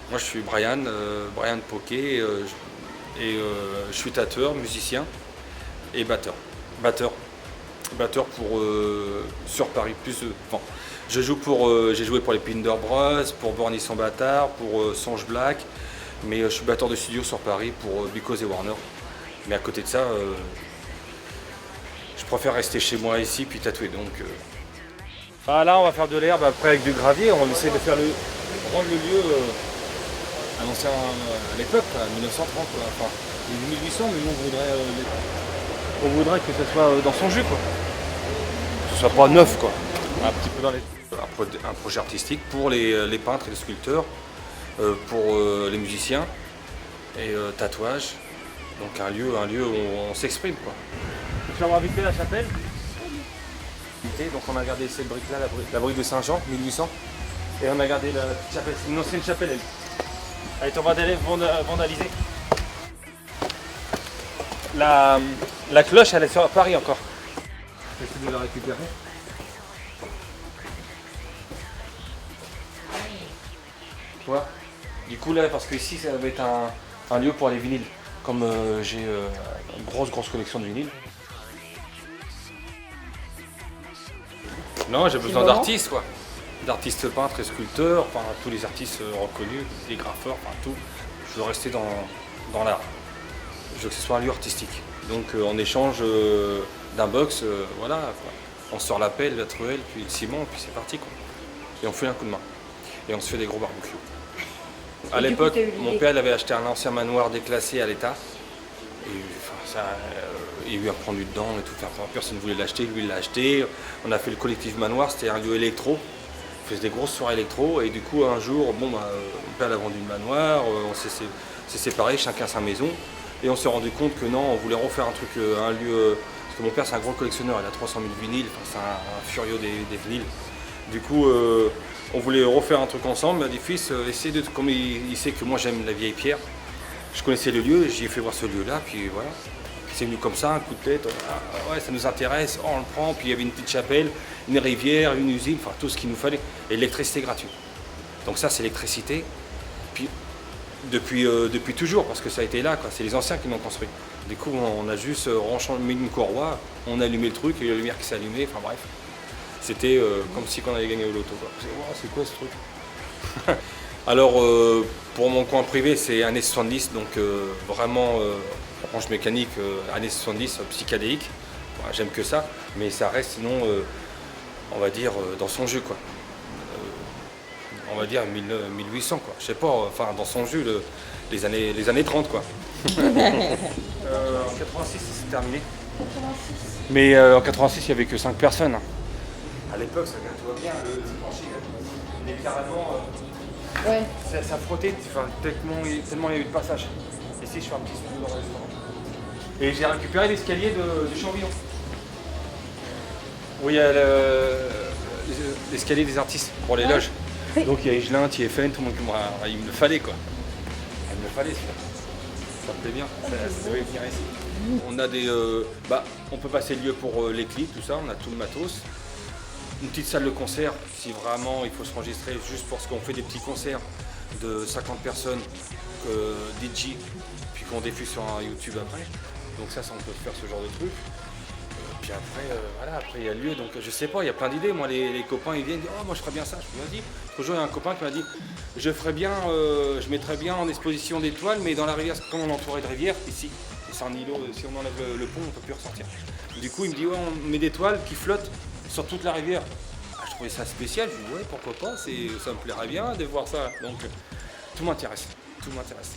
Moi je suis Brian, Brian Poquet, je suis tatoueur, musicien et batteur. Batteur. Batteur pour sur Paris plus. Enfin, j'ai joué pour les Pinder Bros, pour Borny sans bâtard, pour Songe Black, mais je suis batteur de studio sur Paris pour Because et Warner. Mais à côté de ça, je préfère rester chez moi ici puis tatouer. Donc, ah, là, on va faire de l'herbe après avec du gravier. On essaie de faire rendre le lieu à l'ancien, à l'époque, à 1930, quoi. Enfin, 1800, mais nous on voudrait que ce soit dans son jus, quoi. Que ce soit pas neuf, quoi. Un petit peu dans les. Un projet artistique pour les peintres et les sculpteurs, pour les musiciens et tatouage. Donc un lieu où on s'exprime, quoi. Tu vas voir vite fait la chapelle. Donc on a gardé cette brique là, la brique de Saint-Jean, 1800. Et on a gardé la petite chapelle, c'est une ancienne chapelle elle. Elle est en vandalisée. La cloche elle est sur Paris encore. J'essaie de la récupérer. Tu vois. Du coup là, parce que ici ça va être un lieu pour les vinyles. Comme j'ai une grosse collection de vinyles. Non, j'ai besoin d'artistes, quoi. D'artistes peintres et sculpteurs, enfin tous les artistes reconnus, des graffeurs, enfin tout. Je veux rester dans l'art. Je veux que ce soit un lieu artistique. Donc en échange d'un box, voilà, quoi. On sort la pelle, la truelle, puis le ciment, puis c'est parti, quoi. Et on fait un coup de main. Et on se fait des gros barbecues. À l'époque, mon père avait acheté un ancien manoir déclassé à l'état. Et enfin, il y a eu un pendu dedans et tout. Enfin, personne ne voulait l'acheter, lui il l'a acheté. On a fait le collectif manoir, c'était un lieu électro. On faisait des grosses soirées électro. Et du coup, un jour, mon père a vendu le manoir, on s'est séparés, chacun sa maison. Et on s'est rendu compte que non, on voulait refaire un truc, un lieu. Parce que mon père, c'est un gros collectionneur, il a 300 000 vinyles, enfin, c'est un furieux des vinyles. Du coup, on voulait refaire un truc ensemble. Il m'a dit, fils, essaie de. Comme il sait que moi j'aime la vieille pierre, je connaissais le lieu, j'y ai fait voir ce lieu-là, puis voilà. C'est venu comme ça, un coup de tête, ouais, ça nous intéresse, on le prend. Puis il y avait une petite chapelle, une rivière, une usine, enfin tout ce qu'il nous fallait. Et l'électricité gratuite. Donc ça, c'est l'électricité. Puis depuis toujours, parce que ça a été là, quoi. C'est les anciens qui l'ont construit. Du coup, on a juste mis une courroie, on a allumé le truc, et la lumière qui s'est allumée, enfin bref. C'était comme si on avait gagné au loto, quoi. C'est quoi ce truc? Alors, pour mon coin privé, c'est années 70, donc vraiment branche mécanique, années 70, psychédélique. Bon, j'aime que ça, mais ça reste sinon, on va dire, dans son jus, quoi. On va dire 1800, quoi. Je sais pas, enfin, dans son jus, les années 30, quoi. En 86, c'est terminé. 86. Mais en 86, il n'y avait que 5 personnes. Hein. À l'époque, ça voit bien, le plancher, il est carrément. Ouais. Ça frottait, enfin, tellement il y a eu de passage. Ici, je fais un petit studio dans le restaurant. Et j'ai récupéré l'escalier du Chambillon. Où il y a l'escalier des artistes pour les loges. Oui. Donc il y a Higelin, TFN, tout le monde qui il me le fallait, quoi. Il me le fallait, ça me plaît bien. Ça devait venir ici. On a des. On peut passer le lieu pour les clips, tout ça, on a tout le matos. Une petite salle de concert, si vraiment il faut se enregistrer juste parce qu'on fait des petits concerts de 50 personnes, DJ, puis qu'on diffuse sur un YouTube après. Donc ça on peut faire ce genre de truc. Puis après, voilà, après il y a le lieu, donc je sais pas, il y a plein d'idées. Moi les copains ils viennent dire oh moi je ferais bien ça, je me dis. L'autre jour il y a un copain qui m'a dit je ferais bien, je mettrais bien en exposition des toiles, mais dans la rivière, comme on est entouré de rivières, ici, et c'est un îlot, si on enlève le pont, on peut plus ressortir. Du coup il me dit ouais on met des toiles qui flottent sur toute la rivière. Je trouvais ça spécial, je me dis ouais pourquoi pas, ça me plairait bien de voir ça. Donc tout m'intéresse, tout m'intéresse.